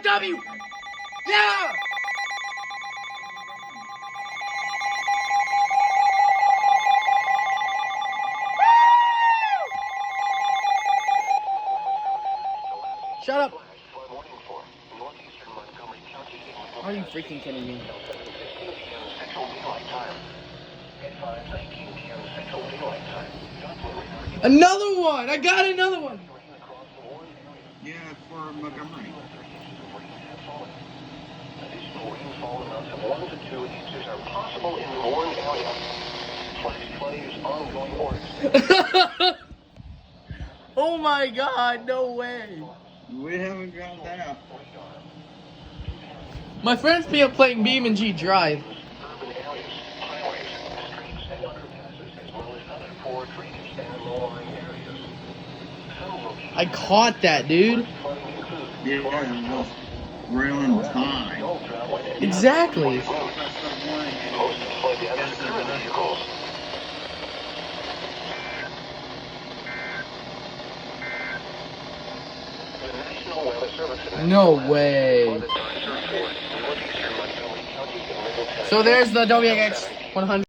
W! Yeah! Shut up! Are you freaking kidding me? Another one! I got another one! Yeah, for Montgomery. Additional rainfall amounts of 1 to 2 inches are possible in the Warren area. Flash flooding is ongoing orders. Oh my god, no way. We haven't got that. My friend's playing BeamNG Drive. Urban areas, highways, streets, and underpasses, as well as other poor drainage and low-lying areas. Some locations I caught that, dude. flooding include Yeah, just railing time. Exactly. most of flood damage occur in vehicles. The National Weather Service No way. So there's the WX 100.